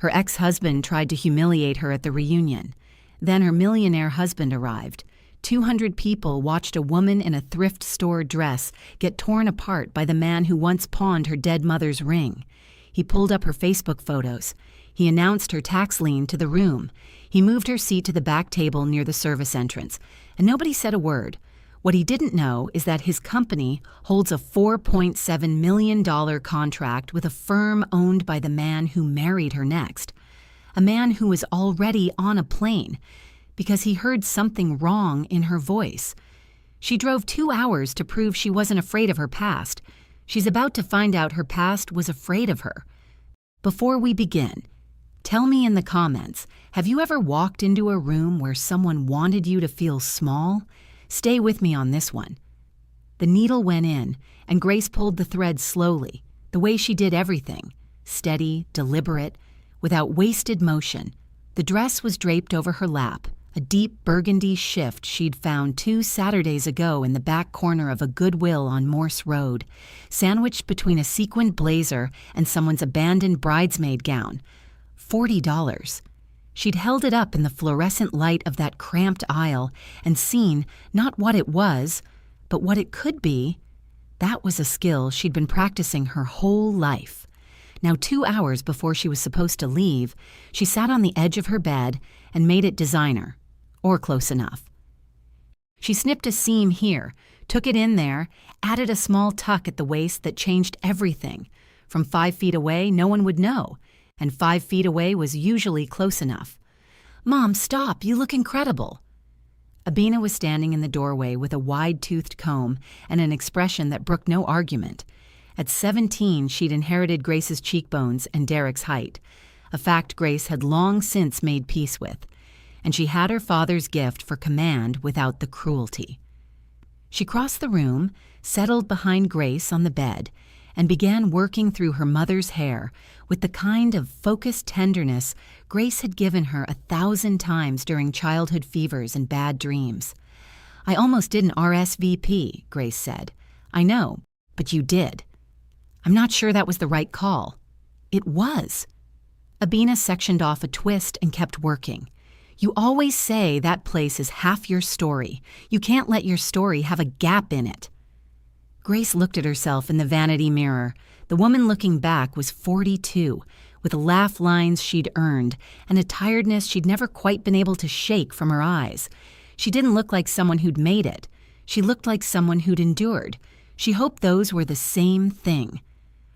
Her ex-husband tried to humiliate her at the reunion. Then her millionaire husband arrived. 200 people watched a woman in a thrift store dress get torn apart by the man who once pawned her dead mother's ring. He pulled up her Facebook photos. He announced her tax lien to the room. He moved her seat to the back table near the service entrance, and nobody said a word. What he didn't know is that his company holds a $4.7 million contract with a firm owned by the man who married her next. A man who was already on a plane because he heard something wrong in her voice. She drove 2 hours to prove she wasn't afraid of her past. She's about to find out her past was afraid of her. Before we begin, tell me in the comments, have you ever walked into a room where someone wanted you to feel small? Stay with me on this one. The needle went in, and Grace pulled the thread slowly, the way she did everything, steady, deliberate, without wasted motion. The dress was draped over her lap, a deep burgundy shift she'd found 2 Saturdays ago in the back corner of a Goodwill on Morse Road, sandwiched between a sequined blazer and someone's abandoned bridesmaid gown. $40. She'd held it up in the fluorescent light of that cramped aisle and seen not what it was, but what it could be. That was a skill she'd been practicing her whole life. Now, 2 hours before she was supposed to leave, she sat on the edge of her bed and made it designer, or close enough. She snipped a seam here, took it in there, added a small tuck at the waist that changed everything. From 5 feet away, no one would know, and 5 feet away was usually close enough. "Mom, stop, you look incredible." Abina was standing in the doorway with a wide-toothed comb and an expression that brooked no argument. At 17, she'd inherited Grace's cheekbones and Derek's height, a fact Grace had long since made peace with, and she had her father's gift for command without the cruelty. She crossed the room, settled behind Grace on the bed, and began working through her mother's hair with the kind of focused tenderness Grace had given her 1,000 times during childhood fevers and bad dreams. "I almost didn't RSVP," Grace said. "I know, but you did." "I'm not sure that was the right call." "It was." Abina sectioned off a twist and kept working. "You always say that place is half your story. You can't let your story have a gap in it." Grace looked at herself in the vanity mirror. The woman looking back was 42, with laugh lines she'd earned and a tiredness she'd never quite been able to shake from her eyes. She didn't look like someone who'd made it. She looked like someone who'd endured. She hoped those were the same thing.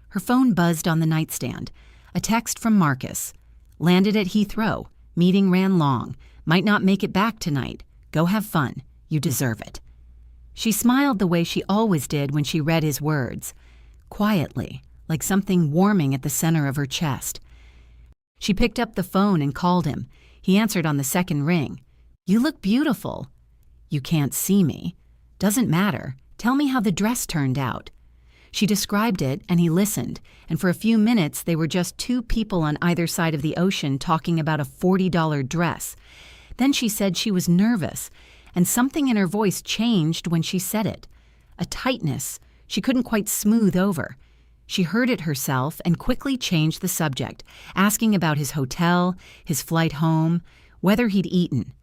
Her phone buzzed on the nightstand. A text from Marcus. "Landed at Heathrow. Meeting ran long. Might not make it back tonight. Go have fun. You deserve it." She smiled the way she always did when she read his words, quietly, like something warming at the center of her chest. She picked up the phone and called him. He answered on the second ring. "You look beautiful." "You can't see me." "Doesn't matter. Tell me how the dress turned out." She described it, and he listened, and for a few minutes they were just 2 people on either side of the ocean talking about a $40 dress. Then she said she was nervous, and something in her voice changed when she said it. A tightness she couldn't quite smooth over. She heard it herself and quickly changed the subject, asking about his hotel, his flight home, whether he'd eaten.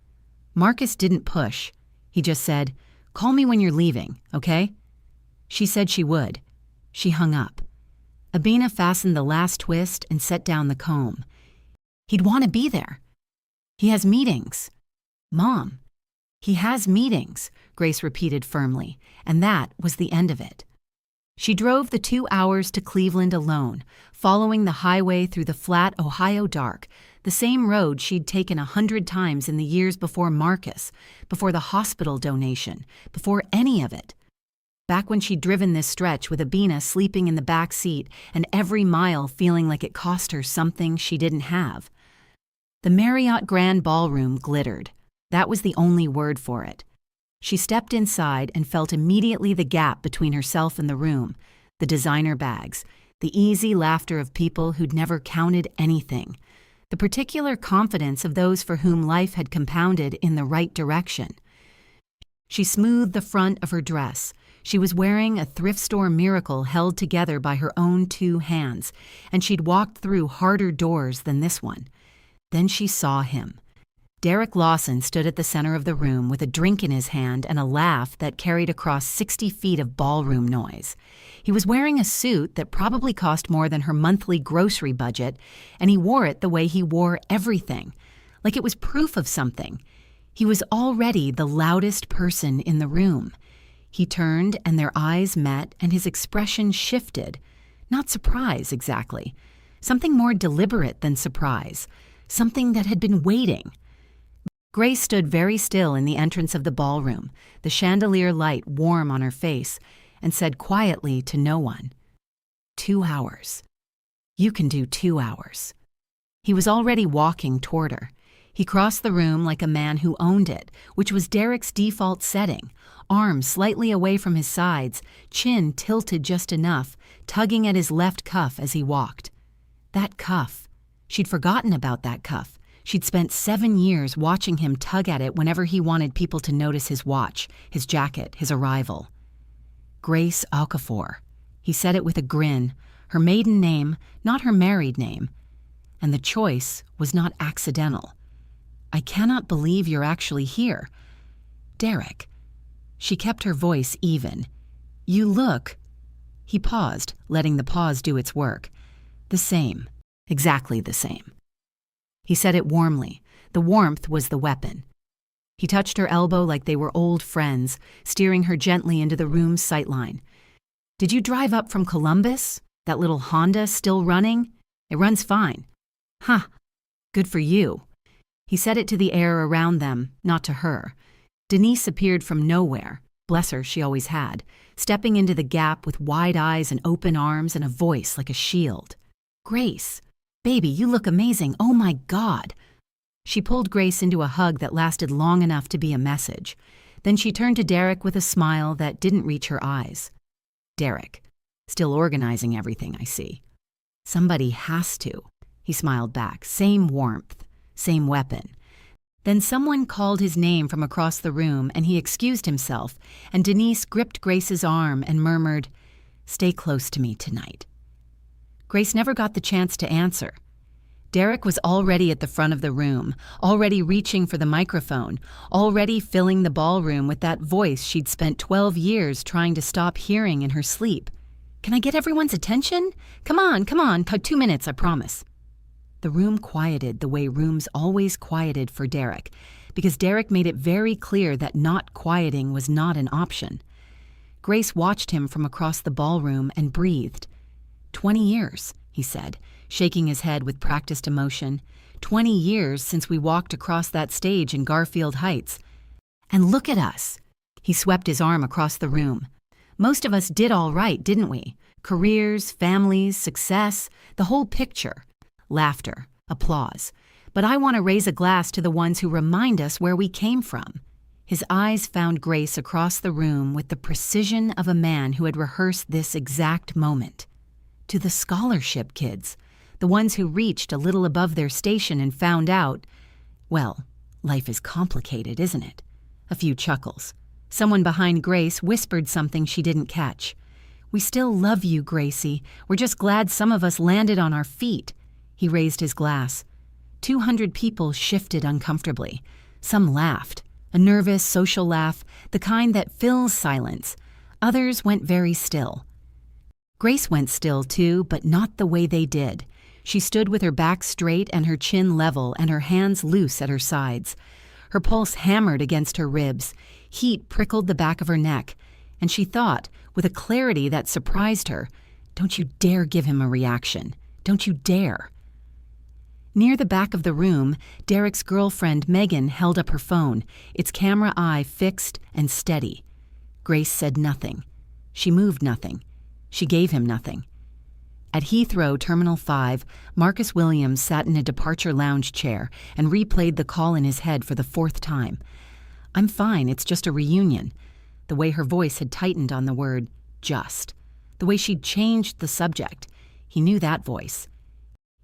Marcus didn't push. He just said, "Call me when you're leaving, okay?" She said she would. She hung up. Abina fastened the last twist and set down the comb. "He'd want to be there. He has meetings." "Mom." "He has meetings," Grace repeated firmly, and that was the end of it. She drove the 2 hours to Cleveland alone, following the highway through the flat Ohio dark, the same road she'd taken 100 times in the years before Marcus, before the hospital donation, before any of it. Back when she'd driven this stretch with Abina sleeping in the back seat and every mile feeling like it cost her something she didn't have. The Marriott Grand Ballroom glittered. That was the only word for it. She stepped inside and felt immediately the gap between herself and the room, the designer bags, the easy laughter of people who'd never counted anything, the particular confidence of those for whom life had compounded in the right direction. She smoothed the front of her dress, She was wearing a thrift store miracle held together by her own 2 hands, and she'd walked through harder doors than this one. Then she saw him. Derek Lawson stood at the center of the room with a drink in his hand and a laugh that carried across 60 feet of ballroom noise. He was wearing a suit that probably cost more than her monthly grocery budget, and he wore it the way he wore everything, like it was proof of something. He was already the loudest person in the room. He turned and their eyes met and his expression shifted. Not surprise, exactly. Something more deliberate than surprise. Something that had been waiting. Grace stood very still in the entrance of the ballroom, the chandelier light warm on her face, and said quietly to no one, 2 hours. You can do 2 hours. He was already walking toward her. He crossed the room like a man who owned it, which was Derek's default setting, arms slightly away from his sides, chin tilted just enough, tugging at his left cuff as he walked. That cuff. She'd forgotten about that cuff. She'd spent 7 years watching him tug at it whenever he wanted people to notice his watch, his jacket, his arrival. Grace Okafor. He said it with a grin, her maiden name, not her married name. And the choice was not accidental. I cannot believe you're actually here. Derek. She kept her voice even. You look. He paused, letting the pause do its work. The same. Exactly the same. He said it warmly. The warmth was the weapon. He touched her elbow like they were old friends, steering her gently into the room's sightline. Did you drive up from Columbus? That little Honda still running? It runs fine. Huh. Good for you. He said it to the air around them, not to her. Denise appeared from nowhere. Bless her, she always had, stepping into the gap with wide eyes and open arms and a voice like a shield. Grace. Baby, you look amazing. Oh my God. She pulled Grace into a hug that lasted long enough to be a message. Then she turned to Derek with a smile that didn't reach her eyes. Derek. Still organizing everything, I see. Somebody has to. He smiled back. Same warmth. Same weapon. Then someone called his name from across the room and he excused himself, and Denise gripped Grace's arm and murmured, Stay close to me tonight. Grace never got the chance to answer. Derek was already at the front of the room, already reaching for the microphone, already filling the ballroom with that voice she'd spent 12 years trying to stop hearing in her sleep. Can I get everyone's attention? Come on, 2 minutes, I promise. The room quieted the way rooms always quieted for Derek, because Derek made it very clear that not quieting was not an option. Grace watched him from across the ballroom and breathed. 20 years, he said, shaking his head with practiced emotion. 20 years since we walked across that stage in Garfield Heights. And look at us. He swept his arm across the room. Most of us did all right, didn't we? Careers, families, success, the whole picture. Laughter, applause. But I want to raise a glass to the ones who remind us where we came from. His eyes found Grace across the room with the precision of a man who had rehearsed this exact moment. To the scholarship kids, the ones who reached a little above their station and found out, well, life is complicated, isn't it? A few chuckles. Someone behind Grace whispered something she didn't catch. We still love you, Gracie. We're just glad some of us landed on our feet. He raised his glass. 200 people shifted uncomfortably. Some laughed, a nervous social laugh, the kind that fills silence. Others went very still. Grace went still too, but not the way they did. She stood with her back straight and her chin level and her hands loose at her sides. Her pulse hammered against her ribs. Heat prickled the back of her neck. And she thought, with a clarity that surprised her, Don't you dare give him a reaction. Don't you dare. Near the back of the room, Derek's girlfriend Megan held up her phone, its camera eye fixed and steady. Grace said nothing. She moved nothing. She gave him nothing. At Heathrow Terminal 5, Marcus Williams sat in a departure lounge chair and replayed the call in his head for the 4th time. I'm fine, it's just a reunion. The way her voice had tightened on the word, just. The way she'd changed the subject. He knew that voice.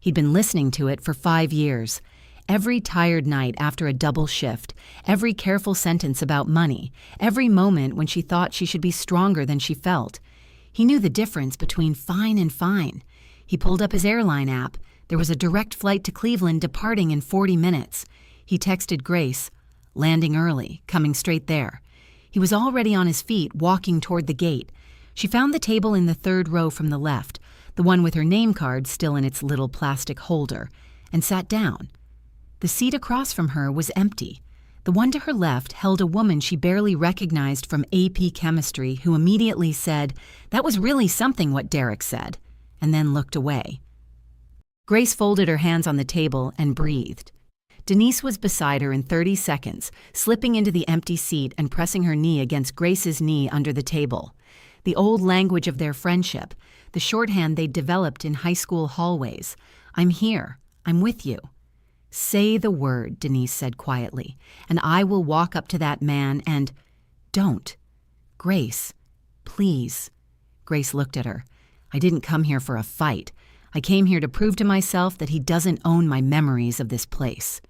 He'd been listening to it for 5 years. Every tired night after a double shift, every careful sentence about money, every moment when she thought she should be stronger than she felt. He knew the difference between fine and fine. He pulled up his airline app. There was a direct flight to Cleveland departing in 40 minutes. He texted Grace, landing early, coming straight there. He was already on his feet, walking toward the gate. She found the table in the third row from the left, the one with her name card still in its little plastic holder, and sat down. The seat across from her was empty. The one to her left held a woman she barely recognized from AP Chemistry, who immediately said, "That was really something what Derek said," and then looked away. Grace folded her hands on the table and breathed. Denise was beside her in 30 seconds, slipping into the empty seat and pressing her knee against Grace's knee under the table. The old language of their friendship, the shorthand they'd developed in high school hallways. "I'm here. I'm with you." "Say the word," Denise said quietly, "and I will walk up to that man and—" "Don't. Grace, please." Grace looked at her. "I didn't come here for a fight. I came here to prove to myself that he doesn't own my memories of this place."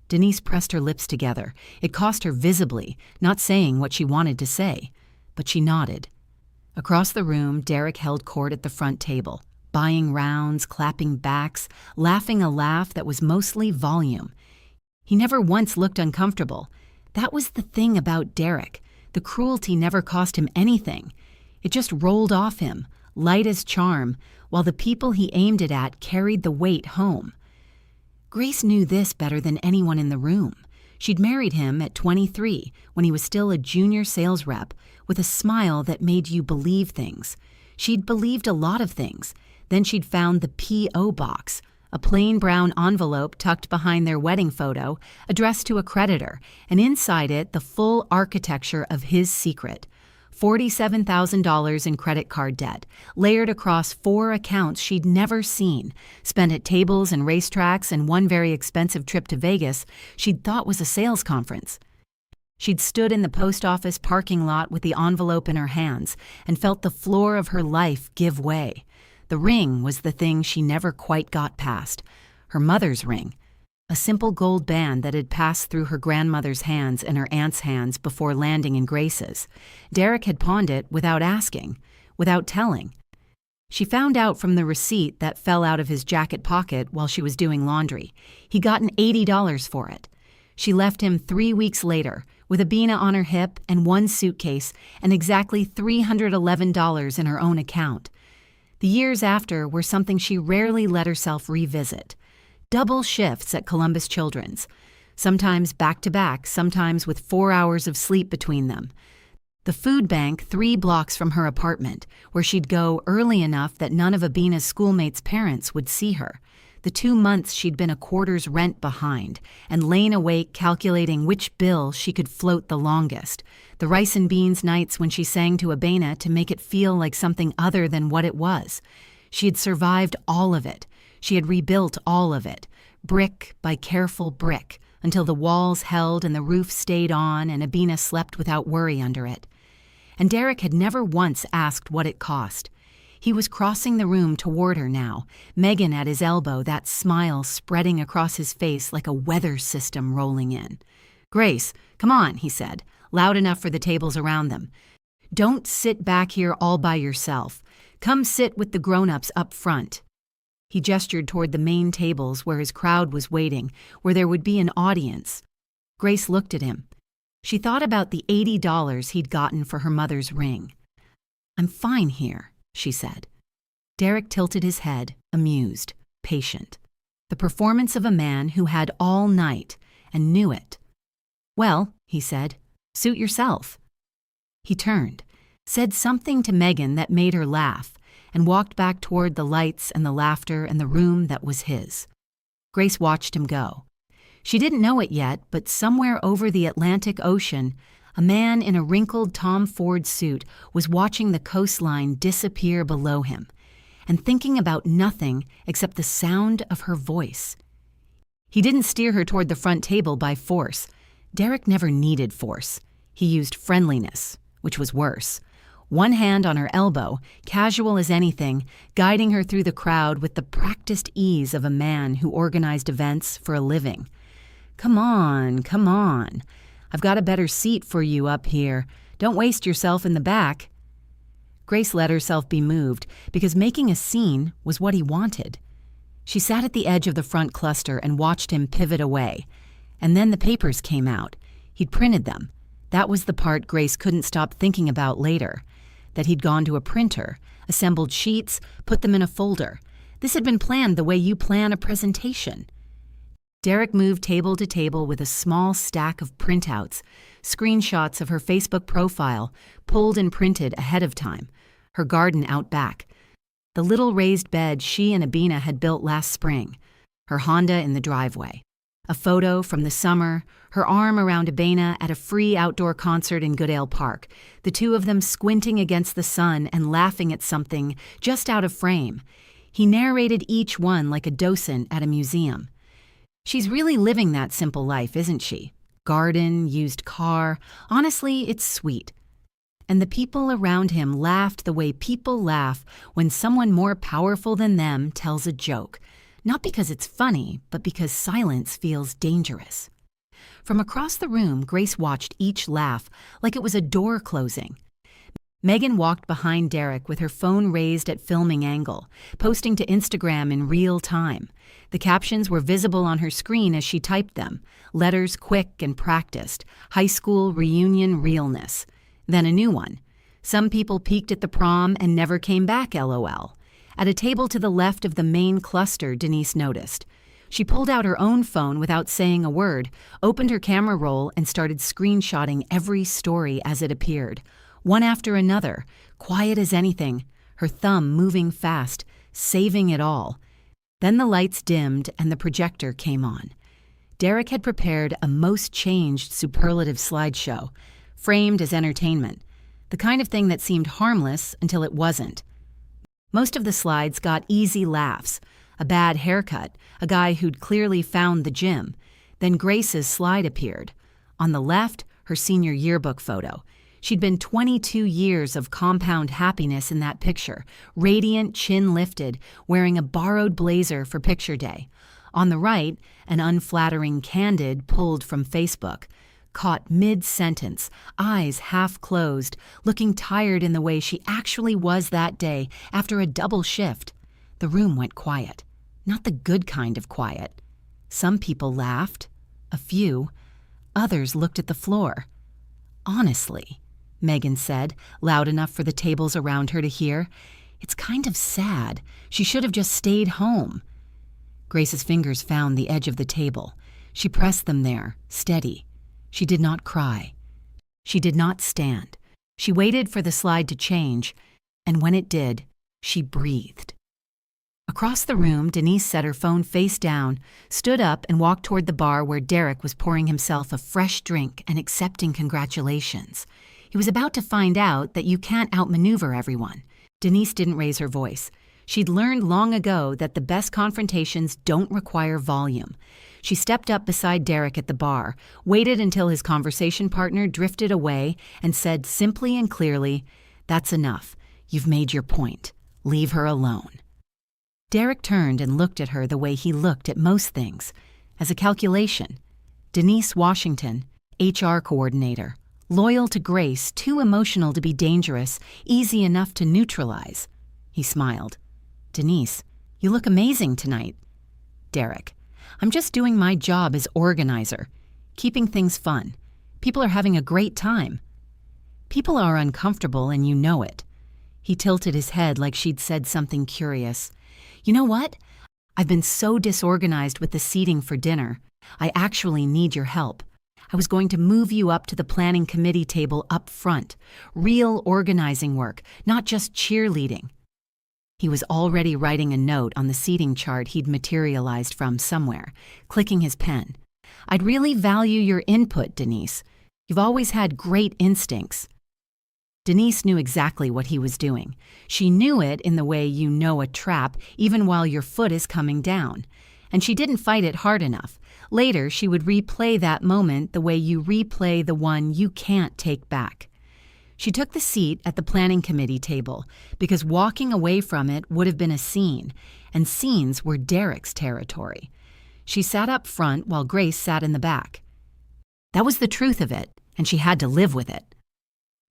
Denise pressed her lips together. It cost her visibly, not saying what she wanted to say, but she nodded. Across the room, Derek held court at the front table, buying rounds, clapping backs, laughing a laugh that was mostly volume. He never once looked uncomfortable. That was the thing about Derek. The cruelty never cost him anything. It just rolled off him, light as charm, while the people he aimed it at carried the weight home. Grace knew this better than anyone in the room. She'd married him at 23, when he was still a junior sales rep, with a smile that made you believe things. She'd believed a lot of things. Then she'd found the P.O. box, a plain brown envelope tucked behind their wedding photo, addressed to a creditor, and inside it the full architecture of his secret. $47,000 in credit card debt, layered across 4 accounts she'd never seen, spent at tables and racetracks, and one very expensive trip to Vegas she'd thought was a sales conference. She'd stood in the post office parking lot with the envelope in her hands and felt the floor of her life give way. The ring was the thing she never quite got past. Her mother's ring. A simple gold band that had passed through her grandmother's hands and her aunt's hands before landing in Grace's. Derek had pawned it without asking, without telling. She found out from the receipt that fell out of his jacket pocket while she was doing laundry. He'd gotten $80 for it. She left him 3 weeks later, with a Bina on her hip and 1 suitcase and exactly $311 in her own account. The years after were something she rarely let herself revisit. Double shifts at Columbus Children's, sometimes back-to-back, sometimes with 4 hours of sleep between them. The food bank 3 blocks from her apartment, where she'd go early enough that none of Abina's schoolmates' parents would see her. The 2 months she'd been a quarter's rent behind, and lain awake calculating which bill she could float the longest. The rice and beans nights when she sang to Abina to make it feel like something other than what it was. She had survived all of it. She had rebuilt all of it, brick by careful brick, until the walls held and the roof stayed on and Abina slept without worry under it. And Derek had never once asked what it cost. He was crossing the room toward her now, Megan at his elbow, that smile spreading across his face like a weather system rolling in. "Grace, come on," he said, loud enough for the tables around them. "Don't sit back here all by yourself. Come sit with the grown-ups up front." He gestured toward the main tables where his crowd was waiting, where there would be an audience. Grace looked at him. She thought about the $80 he'd gotten for her mother's ring. "I'm fine here," she said. Derek tilted his head, amused, patient. The performance of a man who had all night and knew it. "Well," he said, "suit yourself." He turned, said something to Megan that made her laugh, and walked back toward the lights and the laughter and the room that was his. Grace watched him go. She didn't know it yet, but somewhere over the Atlantic Ocean, a man in a wrinkled Tom Ford suit was watching the coastline disappear below him, and thinking about nothing except the sound of her voice. He didn't steer her toward the front table by force. Derek never needed force. He used friendliness, which was worse. one hand on her elbow, casual as anything, guiding her through the crowd with the practiced ease of a man who organized events for a living. Come on, come on. I've got a better seat for you up here. Don't waste yourself in the back. Grace let herself be moved because making a scene was what he wanted. She sat at the edge of the front cluster and watched him pivot away. And then the papers came out. He'd printed them. That was the part Grace couldn't stop thinking about later. That he'd gone to a printer, assembled sheets, put them in a folder. This had been planned the way you plan a presentation. Derek moved table to table with a small stack of printouts, screenshots of her Facebook profile, pulled and printed ahead of time, her garden out back, the little raised bed she and Abina had built last spring, her Honda in the driveway, a photo from the summer, her arm around Abina at a free outdoor concert in Goodwill Park, the two of them squinting against the sun and laughing at something just out of frame. He narrated each one like a docent at a museum. She's really living that simple life, isn't she? Garden, used car. Honestly, it's sweet. And the people around him laughed the way people laugh when someone more powerful than them tells a joke. Not because it's funny, but because silence feels dangerous. From across the room, Grace watched each laugh like it was a door closing. Megan walked behind Derek with her phone raised at filming angle, posting to Instagram in real time. The captions were visible on her screen as she typed them, letters quick and practiced, high school reunion realness. Then a new one. Some people peeked at the prom and never came back, LOL. At a table to the left of the main cluster, Denise noticed. She pulled out her own phone without saying a word, opened her camera roll, and started screenshotting every story as it appeared. One after another, quiet as anything, her thumb moving fast, saving it all. Then the lights dimmed and the projector came on. Derek had prepared a most changed superlative slideshow, framed as entertainment, the kind of thing that seemed harmless until it wasn't. Most of the slides got easy laughs, a bad haircut, a guy who'd clearly found the gym. Then Grace's slide appeared. On the left, her senior yearbook photo. She'd been 22 years of compound happiness in that picture, radiant, chin lifted, wearing a borrowed blazer for picture day. On the right, an unflattering candid pulled from Facebook. Caught mid-sentence, eyes half closed, looking tired in the way she actually was that day after a double shift. The room went quiet. Not the good kind of quiet. Some people laughed. A few. Others looked at the floor. Honestly, Megan said, loud enough for the tables around her to hear, it's kind of sad. She should have just stayed home. Grace's fingers found the edge of the table. She pressed them there, steady. She did not cry. She did not stand. She waited for the slide to change, and when it did, she breathed. Across the room, Denise set her phone face down, stood up, and walked toward the bar where Derek was pouring himself a fresh drink and accepting congratulations. He was about to find out that you can't outmaneuver everyone. Denise didn't raise her voice. She'd learned long ago that the best confrontations don't require volume. She stepped up beside Derek at the bar, waited until his conversation partner drifted away, and said simply and clearly, "That's enough. You've made your point. Leave her alone." Derek turned and looked at her the way he looked at most things, as a calculation. Denise Washington, HR coordinator, loyal to Grace, too emotional to be dangerous, easy enough to neutralize. He smiled. "Denise, you look amazing tonight." Derek, "I'm just doing my job as organizer, keeping things fun. People are having a great time." "People are uncomfortable and you know it." He tilted his head like she'd said something curious. "You know what? I've been so disorganized with the seating for dinner. I actually need your help. I was going to move you up to the planning committee table up front. Real organizing work, not just cheerleading." He was already writing a note on the seating chart he'd materialized from somewhere, clicking his pen. "I'd really value your input, Denise. You've always had great instincts." Denise knew exactly what he was doing. She knew it in the way you know a trap even while your foot is coming down. And she didn't fight it hard enough. Later, she would replay that moment the way you replay the one you can't take back. She took the seat at the planning committee table because walking away from it would have been a scene, and scenes were Derek's territory. She sat up front while Grace sat in the back. That was the truth of it, and she had to live with it.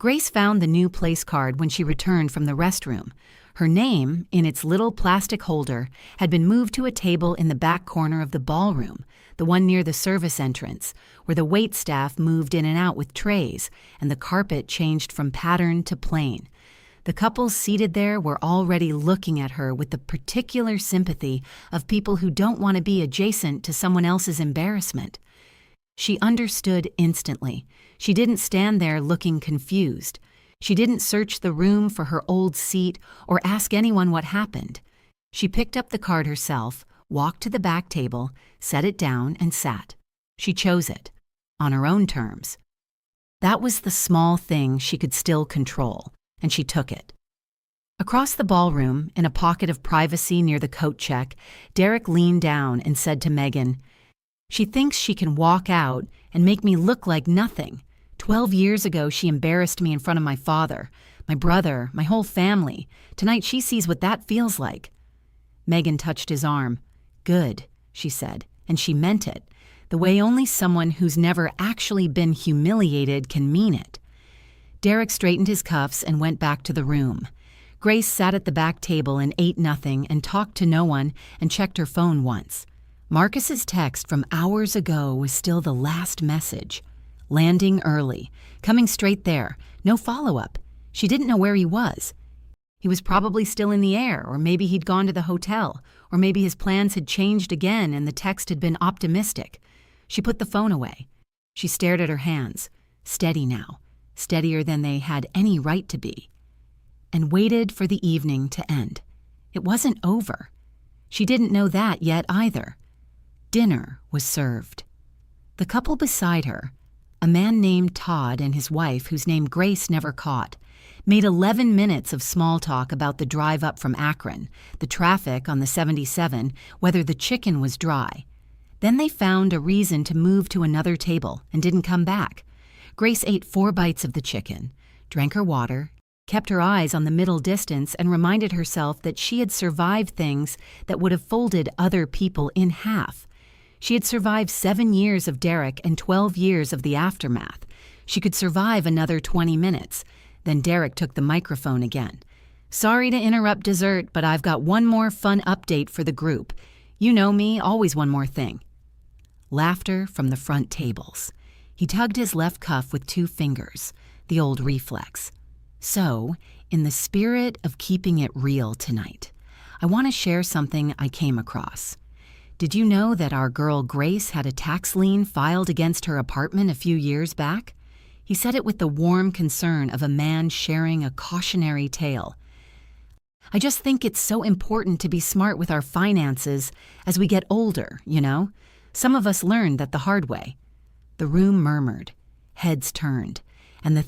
Grace found the new place card when she returned from the restroom. Her name, in its little plastic holder, had been moved to a table in the back corner of the ballroom, the one near the service entrance, where the wait staff moved in and out with trays, and the carpet changed from pattern to plain. The couples seated there were already looking at her with the particular sympathy of people who don't want to be adjacent to someone else's embarrassment. She understood instantly. She didn't stand there looking confused. She didn't search the room for her old seat or ask anyone what happened. She picked up the card herself, walked to the back table, set it down, and sat. She chose it, on her own terms. That was the small thing she could still control, and she took it. Across the ballroom, in a pocket of privacy near the coat check, Derek leaned down and said to Megan, "She thinks she can walk out and make me look like nothing. 12 years ago, she embarrassed me in front of my father, my brother, my whole family. Tonight, she sees what that feels like." Megan touched his arm. "Good," she said, and she meant it, the way only someone who's never actually been humiliated can mean it. Derek straightened his cuffs and went back to the room. Grace sat at the back table and ate nothing and talked to no one and checked her phone once. Marcus's text from hours ago was still the last message. Landing early, coming straight there, no follow-up. She didn't know where he was. He was probably still in the air, or maybe he'd gone to the hotel, or maybe his plans had changed again and the text had been optimistic. She put the phone away. She stared at her hands, steady now, steadier than they had any right to be, and waited for the evening to end. It wasn't over. She didn't know that yet either. Dinner was served. The couple beside her, a man named Todd and his wife whose name Grace never caught, made 11 minutes of small talk about the drive up from Akron, the traffic on the 77, whether the chicken was dry. Then they found a reason to move to another table and didn't come back. Grace ate 4 bites of the chicken, drank her water, kept her eyes on the middle distance, and reminded herself that she had survived things that would have folded other people in half. She had survived 7 years of Derek and 12 years of the aftermath. She could survive another 20 minutes. Then Derek took the microphone again. "Sorry to interrupt dessert, but I've got one more fun update for the group. You know me, always one more thing." Laughter from the front tables. He tugged his left cuff with 2 fingers, the old reflex. "So, in the spirit of keeping it real tonight, I want to share something I came across. Did you know that our girl Grace had a tax lien filed against her apartment a few years back?" He said it with the warm concern of a man sharing a cautionary tale. "I just think it's so important to be smart with our finances as we get older, you know? Some of us learned that the hard way." The room murmured, heads turned, and the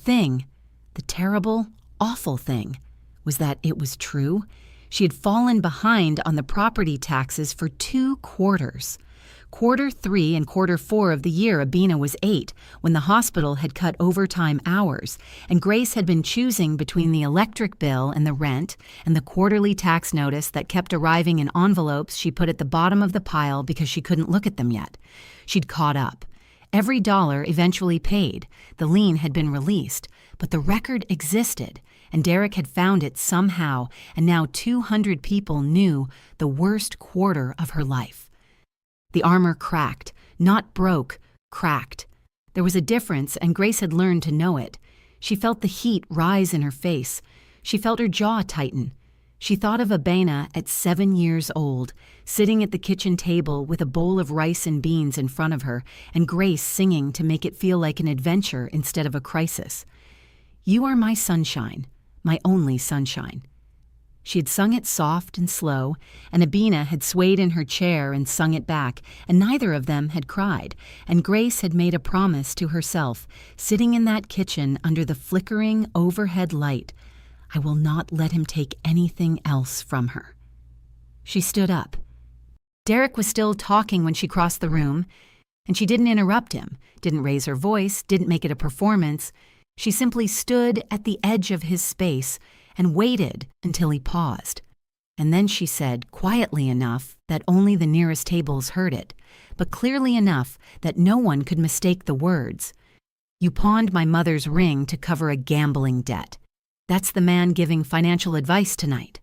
terrible, awful thing, was that it was true. She had fallen behind on the property taxes for 2 quarters. Quarter 3 and quarter 4 of the year Abina was 8, when the hospital had cut overtime hours, and Grace had been choosing between the electric bill and the rent and the quarterly tax notice that kept arriving in envelopes she put at the bottom of the pile because she couldn't look at them yet. She'd caught up. Every dollar eventually paid. The lien had been released, but the record existed, and Derek had found it somehow, and now 200 people knew the worst quarter of her life. The armor cracked, not broke, cracked. There was a difference, and Grace had learned to know it. She felt the heat rise in her face. She felt her jaw tighten. She thought of Abena at 7 years old, sitting at the kitchen table with a bowl of rice and beans in front of her, and Grace singing to make it feel like an adventure instead of a crisis. "You are my sunshine, my only sunshine." She had sung it soft and slow, and Abina had swayed in her chair and sung it back, and neither of them had cried, and Grace had made a promise to herself, sitting in that kitchen under the flickering overhead light, I will not let him take anything else from her. She stood up. Derek was still talking when she crossed the room, and she didn't interrupt him, didn't raise her voice, didn't make it a performance. She simply stood at the edge of his space and waited until he paused. And then she said, quietly enough that only the nearest tables heard it, but clearly enough that no one could mistake the words, "You pawned my mother's ring to cover a gambling debt. That's the man giving financial advice tonight."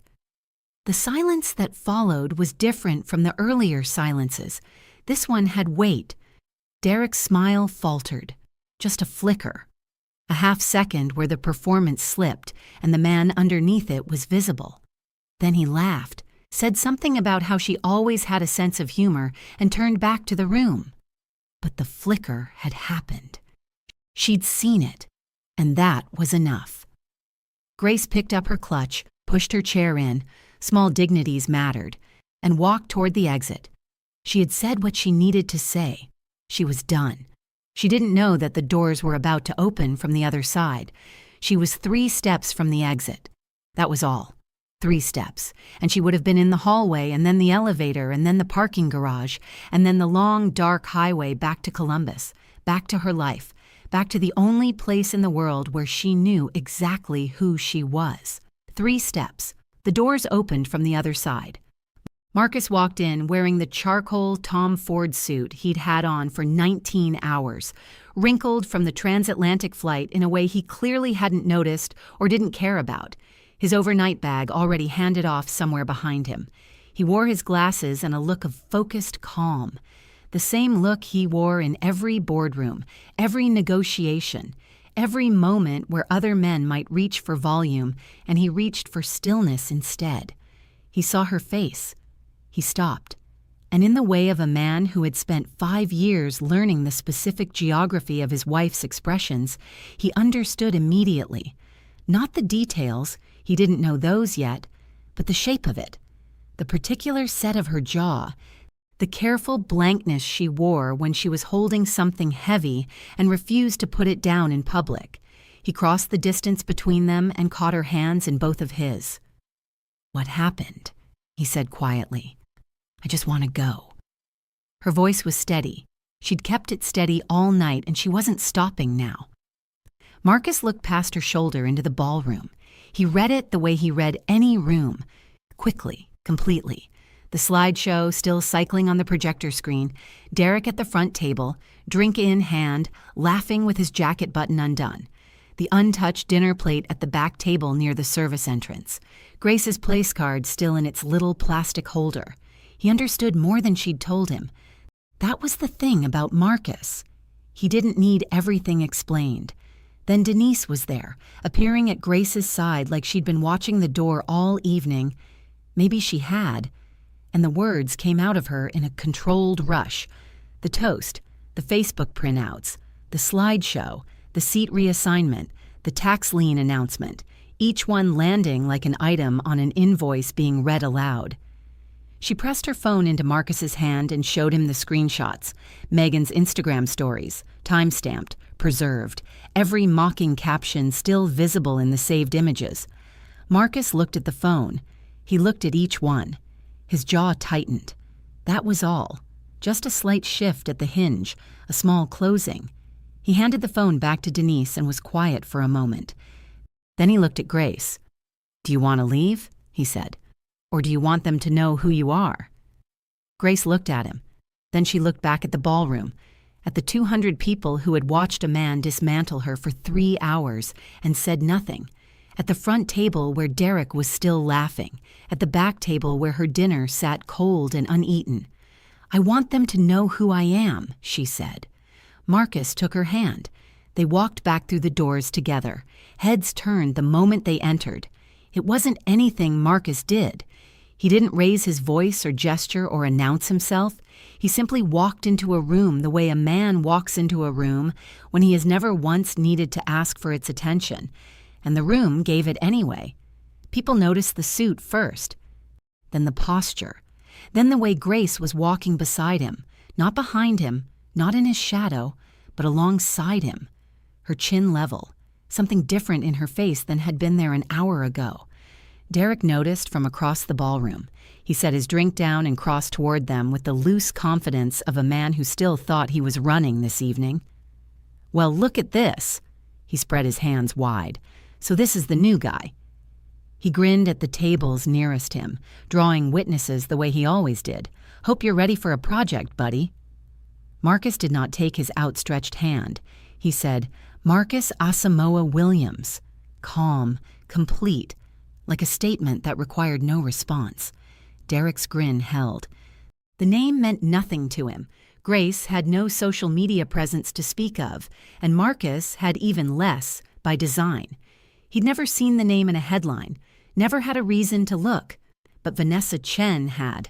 The silence that followed was different from the earlier silences. This one had weight. Derek's smile faltered, just a flicker. A half second where the performance slipped and the man underneath it was visible. Then he laughed, said something about how she always had a sense of humor, and turned back to the room. But the flicker had happened. She'd seen it, and that was enough. Grace picked up her clutch, pushed her chair in, small dignities mattered, and walked toward the exit. She had said what she needed to say. She was done. She didn't know that the doors were about to open from the other side. She was 3 steps from the exit. That was all. 3 steps, and she would have been in the hallway, and then the elevator, and then the parking garage, and then the long, dark highway back to Columbus, back to her life, back to the only place in the world where she knew exactly who she was. 3 steps. The doors opened from the other side. Marcus walked in wearing the charcoal Tom Ford suit he'd had on for 19 hours, wrinkled from the transatlantic flight in a way he clearly hadn't noticed or didn't care about, his overnight bag already handed off somewhere behind him. He wore his glasses and a look of focused calm, the same look he wore in every boardroom, every negotiation, every moment where other men might reach for volume and he reached for stillness instead. He saw her face. He stopped, and in the way of a man who had spent 5 years learning the specific geography of his wife's expressions, he understood immediately. Not the details, he didn't know those yet, but the shape of it, the particular set of her jaw, the careful blankness she wore when she was holding something heavy and refused to put it down in public. He crossed the distance between them and caught her hands in both of his. "What happened?" he said quietly. "I just want to go." Her voice was steady. She'd kept it steady all night, and she wasn't stopping now. Marcus looked past her shoulder into the ballroom. He read it the way he read any room, quickly, completely. The slideshow still cycling on the projector screen, Derek at the front table, drink in hand, laughing with his jacket button undone. The untouched dinner plate at the back table near the service entrance. Grace's place card still in its little plastic holder. He understood more than she'd told him. That was the thing about Marcus. He didn't need everything explained. Then Denise was there, appearing at Grace's side like she'd been watching the door all evening. Maybe she had. And the words came out of her in a controlled rush. The toast, the Facebook printouts, the slideshow, the seat reassignment, the tax lien announcement, each one landing like an item on an invoice being read aloud. She pressed her phone into Marcus's hand and showed him the screenshots, Megan's Instagram stories, time-stamped, preserved, every mocking caption still visible in the saved images. Marcus looked at the phone. He looked at each one. His jaw tightened. That was all. Just a slight shift at the hinge, a small closing. He handed the phone back to Denise and was quiet for a moment. Then he looked at Grace. "Do you want to leave?" he said. "Or do you want them to know who you are?" Grace looked at him. Then she looked back at the ballroom, at the 200 people who had watched a man dismantle her for 3 hours and said nothing, at the front table where Derek was still laughing, at the back table where her dinner sat cold and uneaten. "I want them to know who I am," she said. Marcus took her hand. They walked back through the doors together, heads turned the moment they entered. It wasn't anything Marcus did. He didn't raise his voice or gesture or announce himself. He simply walked into a room the way a man walks into a room when he has never once needed to ask for its attention, and the room gave it anyway. People noticed the suit first, then the posture, then the way Grace was walking beside him, not behind him, not in his shadow, but alongside him, her chin level, something different in her face than had been there an hour ago. Derek noticed from across the ballroom. He set his drink down and crossed toward them with the loose confidence of a man who still thought he was running this evening. "Well, look at this." He spread his hands wide. "So this is the new guy." He grinned at the tables nearest him, drawing witnesses the way he always did. "Hope you're ready for a project, buddy." Marcus did not take his outstretched hand. He said, "Marcus Asamoah Williams." Calm, complete, like a statement that required no response. Derek's grin held. The name meant nothing to him. Grace had no social media presence to speak of, and Marcus had even less, by design. He'd never seen the name in a headline, never had a reason to look. But Vanessa Chen had.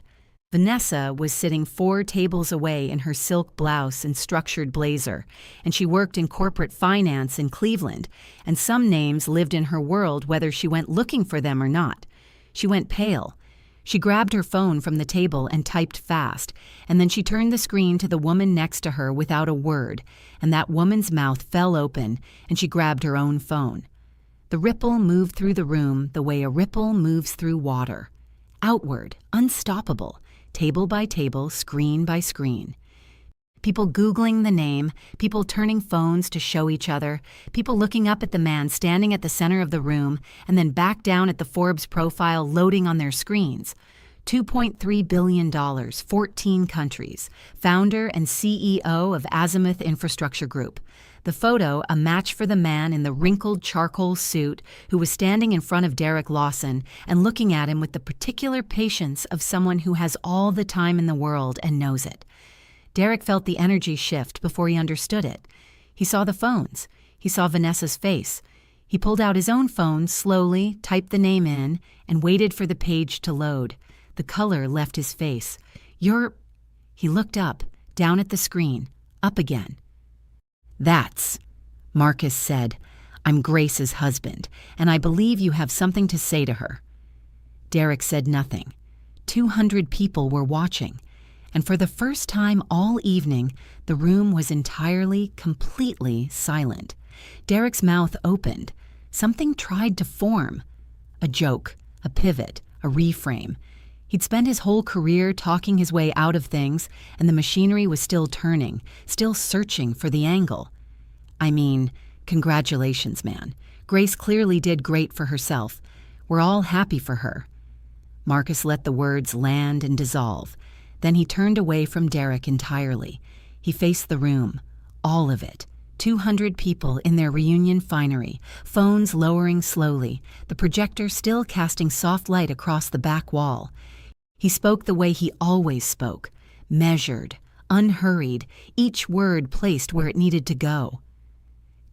Vanessa was sitting 4 tables away in her silk blouse and structured blazer, and she worked in corporate finance in Cleveland, and some names lived in her world whether she went looking for them or not. She went pale. She grabbed her phone from the table and typed fast, and then she turned the screen to the woman next to her without a word, and that woman's mouth fell open, and she grabbed her own phone. The ripple moved through the room the way a ripple moves through water. Outward, unstoppable, table by table, screen by screen. People Googling the name, people turning phones to show each other, people looking up at the man standing at the center of the room and then back down at the Forbes profile loading on their screens. $2.3 billion, 14 countries, founder and CEO of Azimuth Infrastructure Group. The photo, a match for the man in the wrinkled charcoal suit who was standing in front of Derek Lawson and looking at him with the particular patience of someone who has all the time in the world and knows it. Derek felt the energy shift before he understood it. He saw the phones. He saw Vanessa's face. He pulled out his own phone slowly, typed the name in, and waited for the page to load. The color left his face. "You're—" He looked up, down at the screen, up again. "That's," Marcus said, "I'm Grace's husband, and I believe you have something to say to her." Derek said nothing. 200 people were watching. And for the first time all evening, the room was entirely, completely silent. Derek's mouth opened. Something tried to form. A joke, a pivot, a reframe. He'd spent his whole career talking his way out of things, and the machinery was still turning, still searching for the angle. "I mean, congratulations, man. Grace clearly did great for herself. We're all happy for her." Marcus let the words land and dissolve. Then he turned away from Derek entirely. He faced the room, all of it. 200 people in their reunion finery, phones lowering slowly, the projector still casting soft light across the back wall. He spoke the way he always spoke, measured, unhurried, each word placed where it needed to go.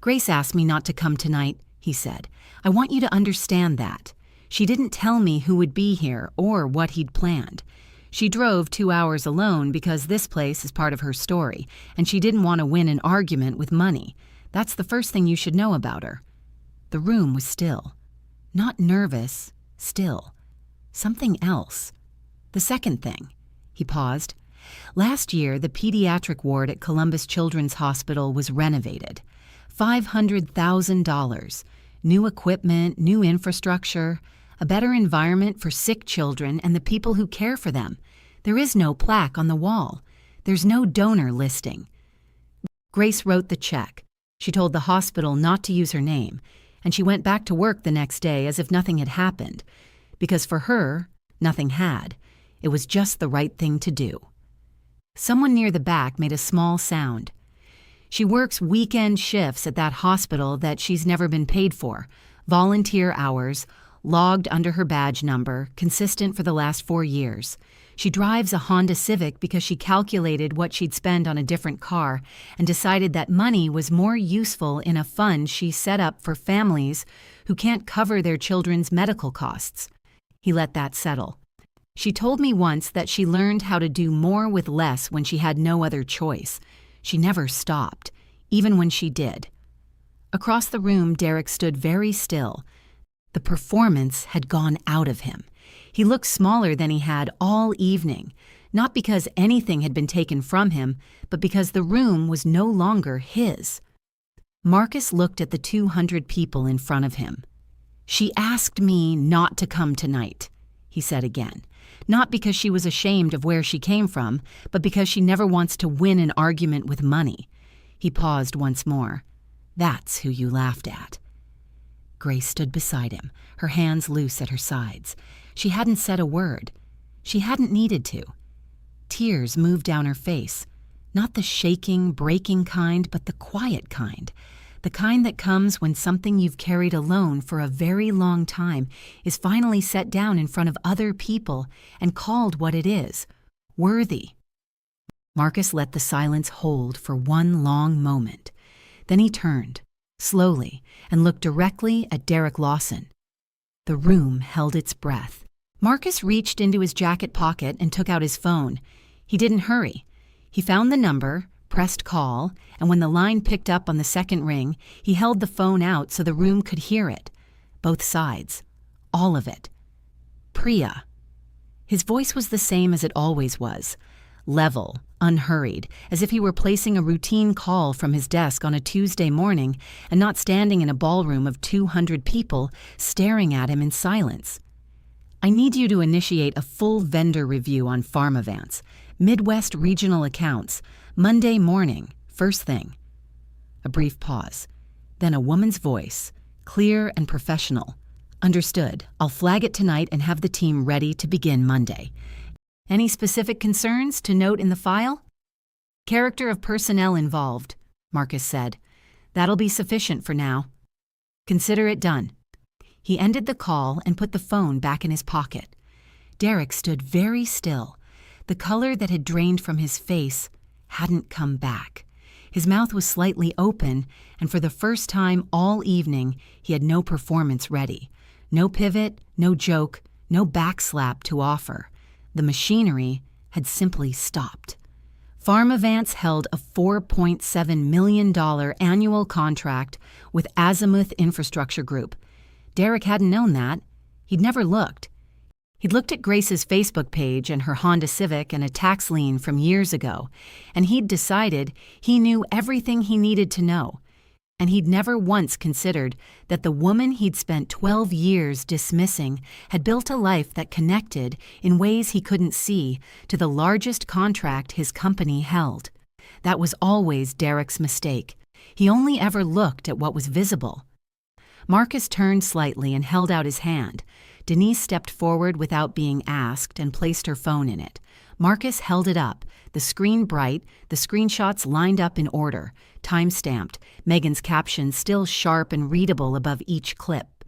"Grace asked me not to come tonight," he said. "I want you to understand that. She didn't tell me who would be here or what he'd planned. She drove 2 hours alone because this place is part of her story, and she didn't want to win an argument with money. That's the first thing you should know about her." The room was still. Not nervous, still. Something else. The second thing. He paused. Last year, the pediatric ward at Columbus Children's Hospital was renovated. $500,000. New equipment, new infrastructure, a better environment for sick children and the people who care for them. There is no plaque on the wall. There's no donor listing. Grace wrote the check. She told the hospital not to use her name, and she went back to work the next day as if nothing had happened. Because for her, nothing had. It was just the right thing to do. Someone near the back made a small sound. She works weekend shifts at that hospital that she's never been paid for. Volunteer hours, logged under her badge number, consistent for the last 4 years. She drives a Honda Civic because she calculated what she'd spend on a different car and decided that money was more useful in a fund she set up for families who can't cover their children's medical costs. He let that settle. She told me once that she learned how to do more with less when she had no other choice. She never stopped, even when she did. Across the room, Derek stood very still. The performance had gone out of him. He looked smaller than he had all evening, not because anything had been taken from him, but because the room was no longer his. Marcus looked at the 200 people in front of him. "She asked me not to come tonight," he said again. "Not because she was ashamed of where she came from, but because she never wants to win an argument with money." He paused once more. That's who you laughed at." Grace stood beside him, her hands loose at her sides. She hadn't said a word. She hadn't needed to. Tears moved down her face, not the shaking, breaking kind, but the quiet kind. The kind that comes when something you've carried alone for a very long time is finally set down in front of other people and called what it is, worthy. Marcus let the silence hold for one long moment. Then he turned, slowly, and looked directly at Derek Lawson. The room held its breath. Marcus reached into his jacket pocket and took out his phone. He didn't hurry. He found the number, pressed call, and when the line picked up on the second ring, he held the phone out so the room could hear it. Both sides. All of it. Priya. His voice was the same as it always was. Level, unhurried, as if he were placing a routine call from his desk on a Tuesday morning and not standing in a ballroom of 200 people staring at him in silence. "I need you to initiate a full vendor review on Pharmavance, Midwest Regional Accounts, Monday morning, first thing." A brief pause. Then a woman's voice, clear and professional. "Understood. I'll flag it tonight and have the team ready to begin Monday. Any specific concerns to note in the file?" "Character of personnel involved," Marcus said. "That'll be sufficient for now. Consider it done." He ended the call and put the phone back in his pocket. Derek stood very still. The color that had drained from his face hadn't come back. His mouth was slightly open, and for the first time all evening, he had no performance ready. No pivot, no joke, no backslap to offer. The machinery had simply stopped. Pharmavance held a $4.7 million annual contract with Azimuth Infrastructure Group. Derek hadn't known that. He'd never looked. He'd looked at Grace's Facebook page and her Honda Civic and a tax lien from years ago, and he'd decided he knew everything he needed to know. And he'd never once considered that the woman he'd spent 12 years dismissing had built a life that connected, in ways he couldn't see, to the largest contract his company held. That was always Derek's mistake. He only ever looked at what was visible. Marcus turned slightly and held out his hand. Denise stepped forward without being asked and placed her phone in it. Marcus held it up, the screen bright, the screenshots lined up in order, time-stamped, Megan's caption still sharp and readable above each clip.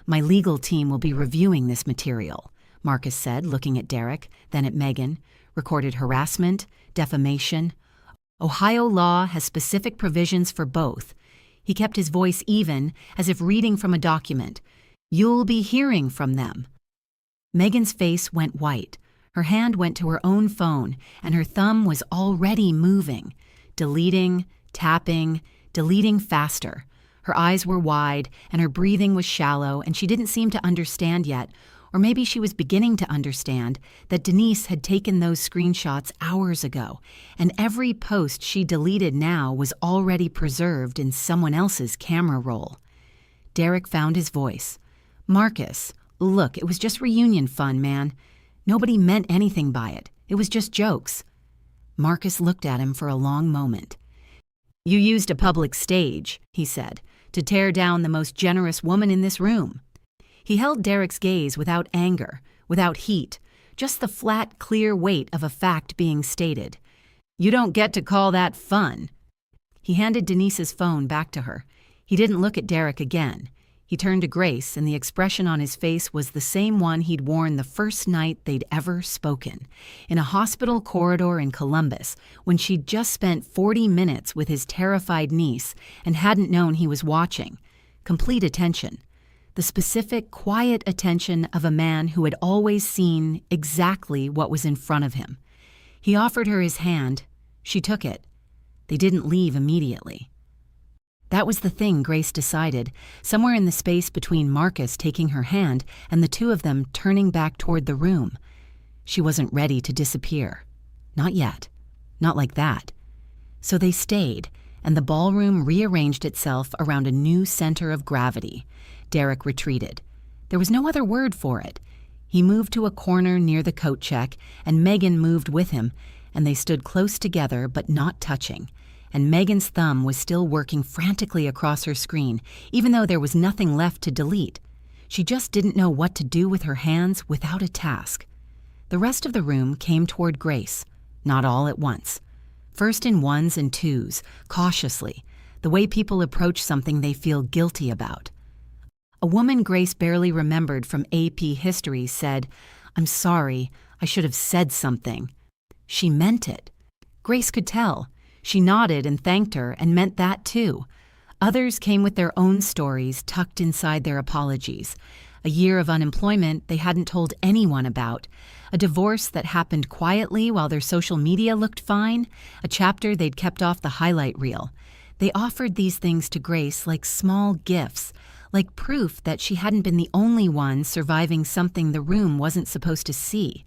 "My legal team will be reviewing this material," Marcus said, looking at Derek, then at Megan. "Recorded harassment, defamation. Ohio law has specific provisions for both." He kept his voice even, as if reading from a document. "You'll be hearing from them." Megan's face went white. Her hand went to her own phone, and her thumb was already moving, deleting, tapping, deleting faster. Her eyes were wide, and her breathing was shallow, and she didn't seem to understand yet, or maybe she was beginning to understand, that Denise had taken those screenshots hours ago, and every post she deleted now was already preserved in someone else's camera roll. Derek found his voice. "Marcus, look, it was just reunion fun, man. Nobody meant anything by it. It was just jokes." Marcus looked at him for a long moment. "You used a public stage," he said, "to tear down the most generous woman in this room." He held Derek's gaze without anger, without heat, just the flat, clear weight of a fact being stated. "You don't get to call that fun." He handed Denise's phone back to her. He didn't look at Derek again. He turned to Grace, and the expression on his face was the same one he'd worn the first night they'd ever spoken, in a hospital corridor in Columbus, when she'd just spent 40 minutes with his terrified niece and hadn't known he was watching. Complete attention. The specific, quiet attention of a man who had always seen exactly what was in front of him. He offered her his hand. She took it. They didn't leave immediately. That was the thing, Grace decided, somewhere in the space between Marcus taking her hand and the two of them turning back toward the room. She wasn't ready to disappear. Not yet. Not like that. So they stayed, and the ballroom rearranged itself around a new center of gravity. Derek retreated. There was no other word for it. He moved to a corner near the coat check, and Megan moved with him, and they stood close together but not touching. and Megan's thumb was still working frantically across her screen, even though there was nothing left to delete. She just didn't know what to do with her hands without a task. The rest of the room came toward Grace, not all at once. First in ones and twos, cautiously, the way people approach something they feel guilty about. A woman Grace barely remembered from AP history said, "I'm sorry, I should have said something." She meant it. Grace could tell. She nodded and thanked her and meant that too. Others came with their own stories tucked inside their apologies. A year of unemployment they hadn't told anyone about. A divorce that happened quietly while their social media looked fine. A chapter they'd kept off the highlight reel. They offered these things to Grace like small gifts, like proof that she hadn't been the only one surviving something the room wasn't supposed to see.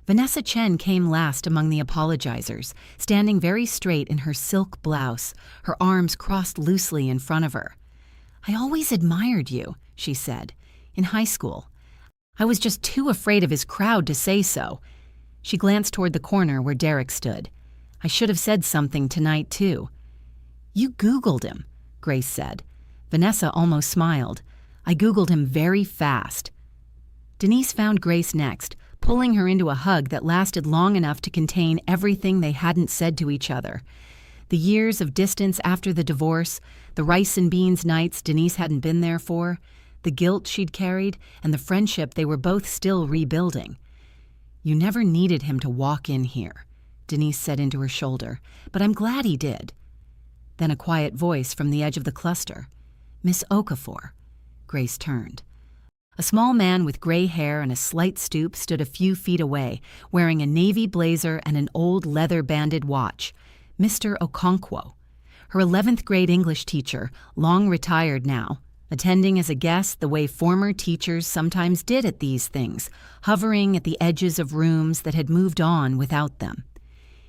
Vanessa Chen came last among the apologizers, standing very straight in her silk blouse, her arms crossed loosely in front of her. "I always admired you," she said, "in high school. I was just too afraid of his crowd to say so." She glanced toward the corner where Derek stood. "I should have said something tonight, too." "You Googled him," Grace said. Vanessa almost smiled. "I Googled him very fast." Denise found Grace next, pulling her into a hug that lasted long enough to contain everything they hadn't said to each other. The years of distance after the divorce, the rice and beans nights Denise hadn't been there for, the guilt she'd carried, and the friendship they were both still rebuilding. "You never needed him to walk in here," Denise said into her shoulder, "but I'm glad he did." Then a quiet voice from the edge of the cluster. "Miss Okafor." Grace turned. A small man with gray hair and a slight stoop stood a few feet away, wearing a navy blazer and an old leather-banded watch. Mr. Okonkwo. Her 11th grade English teacher, long retired now, attending as a guest the way former teachers sometimes did at these things, hovering at the edges of rooms that had moved on without them.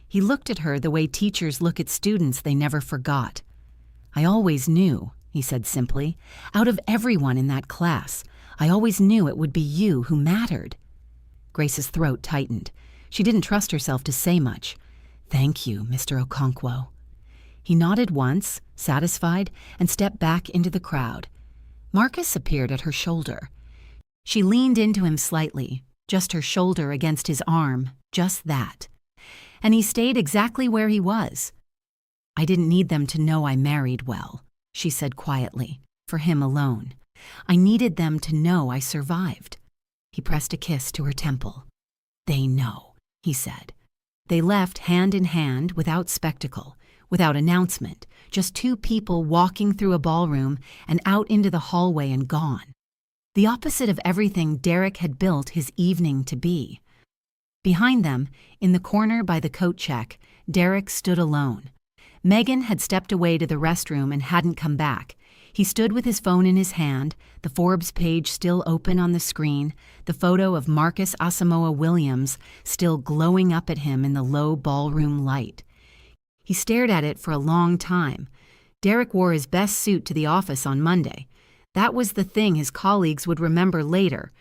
He looked at her the way teachers look at students they never forgot. "I always knew," he said simply, "out of everyone in that class, I always knew it would be you who mattered." Grace's throat tightened. She didn't trust herself to say much. "Thank you, Mr. Okonkwo." He nodded once, satisfied, and stepped back into the crowd. Marcus appeared at her shoulder. She leaned into him slightly, just her shoulder against his arm, just that. And he stayed exactly where he was. "I didn't need them to know I married well," she said quietly, for him alone. "I needed them to know I survived." He pressed a kiss to her temple. "They know," he said. They left hand in hand, without spectacle, without announcement, just two people walking through a ballroom and out into the hallway and gone. The opposite of everything Derek had built his evening to be. Behind them, in the corner by the coat check, Derek stood alone. Megan had stepped away to the restroom and hadn't come back. He stood with his phone in his hand, the Forbes page still open on the screen, the photo of Marcus Asamoah Williams still glowing up at him in the low ballroom light. He stared at it for a long time. Derek wore his best suit to the office on Monday. That was the thing his colleagues would remember later.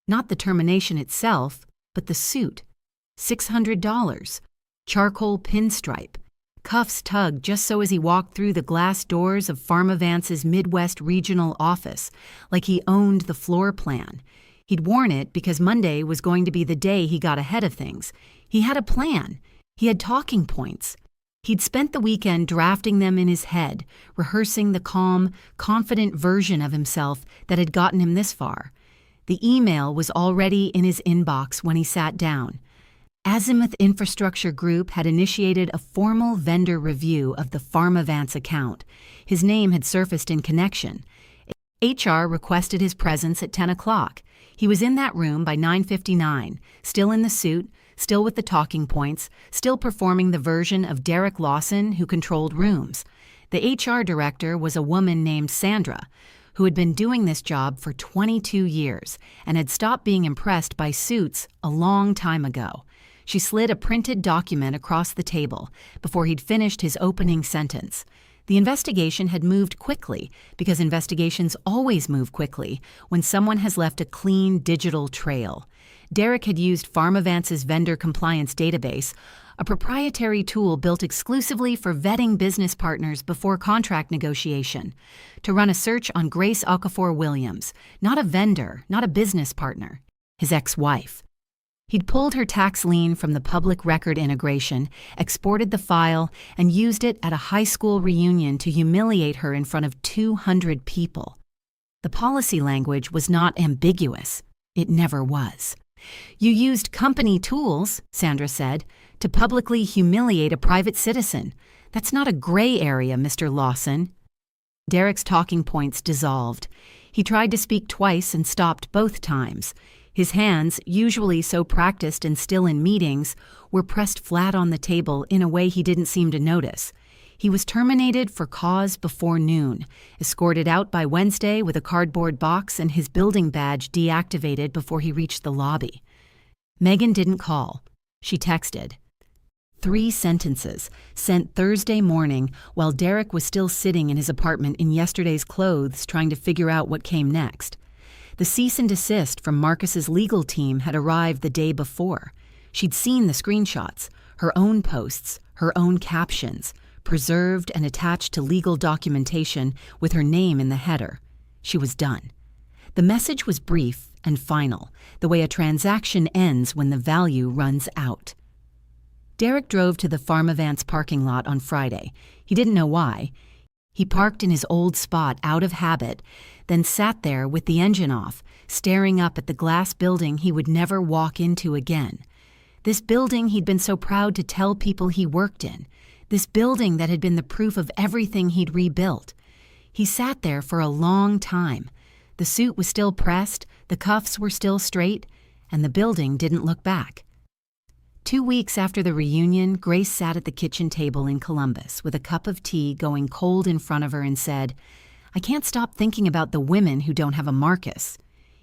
Not the termination itself, but the suit. $600. Charcoal pinstripe. Cuffs tugged just so as he walked through the glass doors of Pharmavance's Midwest regional office, like he owned the floor plan. He'd worn it because Monday was going to be the day he got ahead of things. He had a plan. He had talking points. He'd spent the weekend drafting them in his head, rehearsing the calm, confident version of himself that had gotten him this far. The email was already in his inbox when he sat down. Azimuth Infrastructure Group had initiated a formal vendor review of the Pharmavance account. His name had surfaced in connection. HR requested his presence at 10 o'clock. He was in that room by 9:59, still in the suit, still with the talking points, still performing the version of Derek Lawson who controlled rooms. The HR director was a woman named Sandra, who had been doing this job for 22 years and had stopped being impressed by suits a long time ago. She slid a printed document across the table before he'd finished his opening sentence. The investigation had moved quickly, because investigations always move quickly when someone has left a clean digital trail. Derek had used Pharmavance's vendor compliance database, a proprietary tool built exclusively for vetting business partners before contract negotiation, to run a search on Grace Okafor Williams, not a vendor, not a business partner, his ex-wife. He'd pulled her tax lien from the public record integration, exported the file, and used it at a high school reunion to humiliate her in front of 200 people. The policy language was not ambiguous. It never was. "You used company tools," Sandra said, "to publicly humiliate a private citizen. That's not a gray area, Mr. Lawson." Derek's talking points dissolved. He tried to speak twice and stopped both times. His hands, usually so practiced and still in meetings, were pressed flat on the table in a way he didn't seem to notice. He was terminated for cause before noon, escorted out by Wednesday with a cardboard box and his building badge deactivated before he reached the lobby. Megan didn't call. She texted. 3 sentences, sent Thursday morning while Derek was still sitting in his apartment in yesterday's clothes trying to figure out what came next. The cease and desist from Marcus's legal team had arrived the day before. She'd seen the screenshots, her own posts, her own captions, preserved and attached to legal documentation with her name in the header. She was done. The message was brief and final, the way a transaction ends when the value runs out. Derek drove to the Pharmavance parking lot on Friday. He didn't know why. He parked in his old spot out of habit, then sat there with the engine off, staring up at the glass building he would never walk into again. This building he'd been so proud to tell people he worked in. This building that had been the proof of everything he'd rebuilt. He sat there for a long time. The suit was still pressed, the cuffs were still straight, and the building didn't look back. 2 weeks after the reunion, Grace sat at the kitchen table in Columbus with a cup of tea going cold in front of her and said, "I can't stop thinking about the women who don't have a Marcus."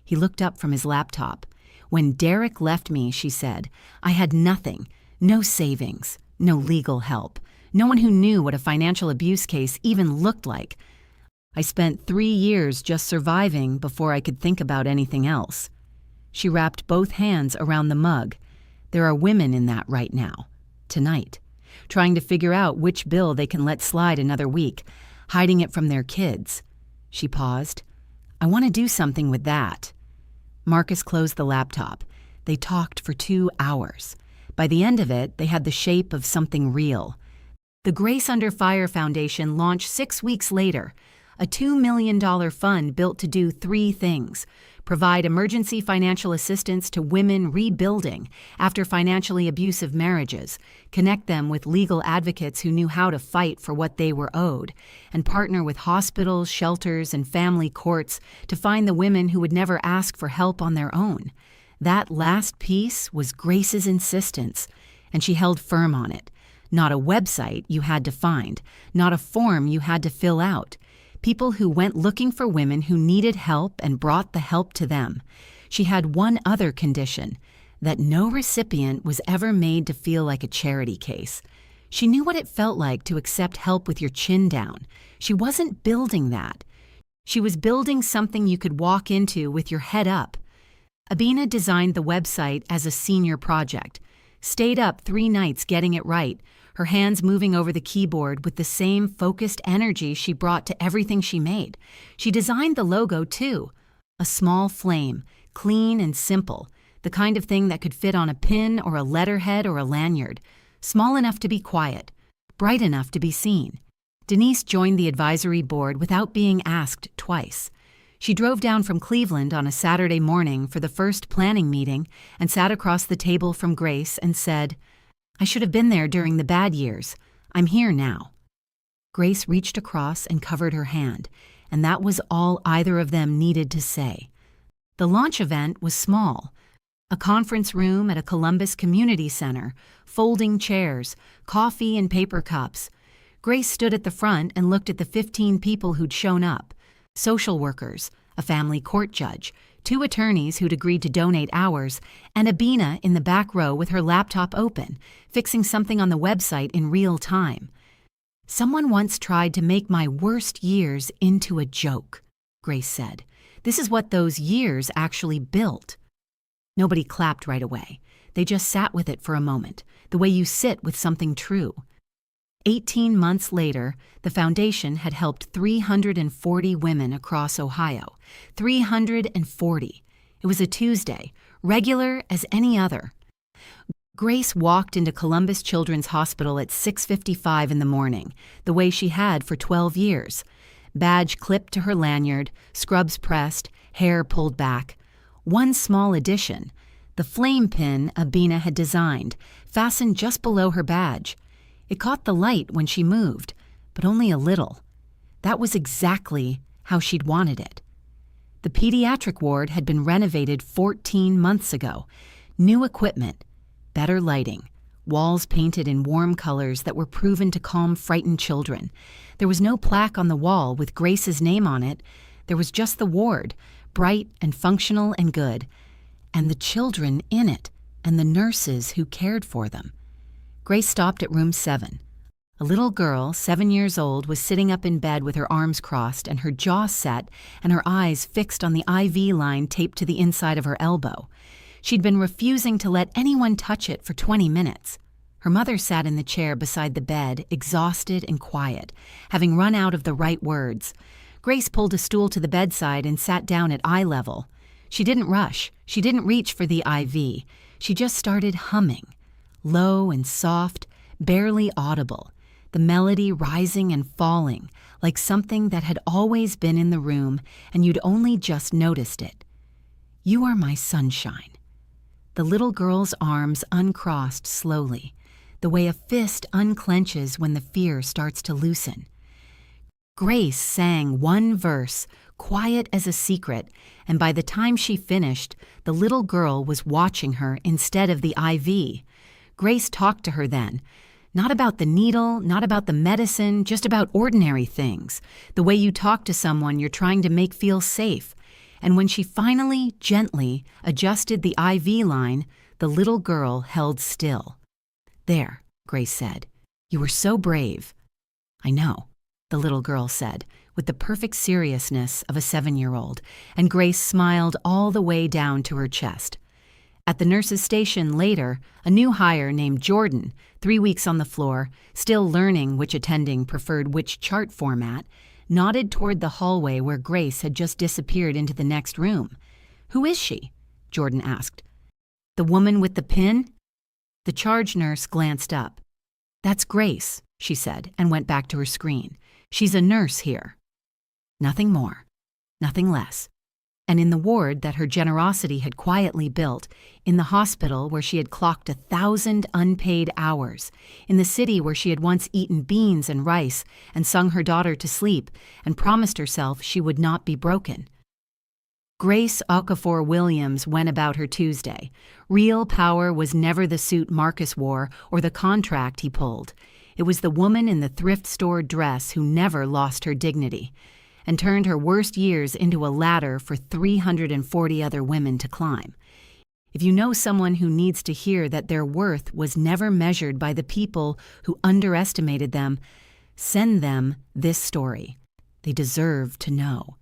He looked up from his laptop. "When Derek left me," she said, "I had nothing, no savings, no legal help, no one who knew what a financial abuse case even looked like. I spent 3 years just surviving before I could think about anything else." She wrapped both hands around the mug. There are women in that right now, tonight, trying to figure out which bill they can let slide another week, hiding it from their kids. She paused. "I want to do something with that." Marcus closed the laptop. They talked for 2 hours. By the end of it, they had the shape of something real. The Grace Under Fire Foundation launched 6 weeks later, a $2 million fund built to do 3 things: provide emergency financial assistance to women rebuilding after financially abusive marriages, connect them with legal advocates who knew how to fight for what they were owed, and partner with hospitals, shelters, and family courts to find the women who would never ask for help on their own. That last piece was Grace's insistence, and she held firm on it. Not a website you had to find, not a form you had to fill out. People who went looking for women who needed help and brought the help to them. She had one other condition, that no recipient was ever made to feel like a charity case. She knew what it felt like to accept help with your chin down. She wasn't building that. She was building something you could walk into with your head up. Abina designed the website as a senior project, stayed up 3 nights getting it right, her hands moving over the keyboard with the same focused energy she brought to everything she made. She designed the logo, too. A small flame, clean and simple, the kind of thing that could fit on a pin or a letterhead or a lanyard. Small enough to be quiet, bright enough to be seen. Denise joined the advisory board without being asked twice. She drove down from Cleveland on a Saturday morning for the first planning meeting and sat across the table from Grace and said, "I should have been there during the bad years. I'm here now." Grace reached across and covered her hand, and that was all either of them needed to say. The launch event was small. A conference room at a Columbus community center, folding chairs, coffee and paper cups. Grace stood at the front and looked at the 15 people who'd shown up. Social workers, a family court judge, 2 attorneys who'd agreed to donate hours, and Abina in the back row with her laptop open, fixing something on the website in real time. "Someone once tried to make my worst years into a joke," Grace said. "This is what those years actually built." Nobody clapped right away. They just sat with it for a moment, the way you sit with something true. 18 months later, the foundation had helped 340 women across Ohio. 340. It was a Tuesday, regular as any other. Grace walked into Columbus Children's Hospital at 6:55 in the morning, the way she had for 12 years. Badge clipped to her lanyard, scrubs pressed, hair pulled back. One small addition: the flame pin Abina had designed, fastened just below her badge. It caught the light when she moved, but only a little. That was exactly how she'd wanted it. The pediatric ward had been renovated 14 months ago. New equipment, better lighting, walls painted in warm colors that were proven to calm frightened children. There was no plaque on the wall with Grace's name on it. There was just the ward, bright and functional and good, and the children in it, and the nurses who cared for them. Grace stopped at room 7. A little girl, 7 years old, was sitting up in bed with her arms crossed and her jaw set and her eyes fixed on the IV line taped to the inside of her elbow. She'd been refusing to let anyone touch it for 20 minutes. Her mother sat in the chair beside the bed, exhausted and quiet, having run out of the right words. Grace pulled a stool to the bedside and sat down at eye level. She didn't rush. She didn't reach for the IV. She just started humming. Low and soft, barely audible, the melody rising and falling, like something that had always been in the room and you'd only just noticed it. "You are my sunshine." The little girl's arms uncrossed slowly, the way a fist unclenches when the fear starts to loosen. Grace sang one verse, quiet as a secret, and by the time she finished, the little girl was watching her instead of the IV. Grace talked to her then, not about the needle, not about the medicine, just about ordinary things, the way you talk to someone you're trying to make feel safe. And when she finally, gently adjusted the IV line, the little girl held still. "There," Grace said. "You were so brave." "I know," the little girl said, with the perfect seriousness of a 7-year-old, and Grace smiled all the way down to her chest. At the nurse's station later, a new hire named Jordan, 3 weeks on the floor, still learning which attending preferred which chart format, nodded toward the hallway where Grace had just disappeared into the next room. "Who is she?" Jordan asked. "The woman with the pin?" The charge nurse glanced up. "That's Grace," she said, and went back to her screen. "She's a nurse here." Nothing more, nothing less. And in the ward that her generosity had quietly built, in the hospital where she had clocked 1,000 unpaid hours, in the city where she had once eaten beans and rice and sung her daughter to sleep and promised herself she would not be broken. Grace Okafor Williams went about her Tuesday. Real power was never the suit Marcus wore or the contract he pulled. It was the woman in the thrift store dress who never lost her dignity and turned her worst years into a ladder for 340 other women to climb. If you know someone who needs to hear that their worth was never measured by the people who underestimated them, send them this story. They deserve to know.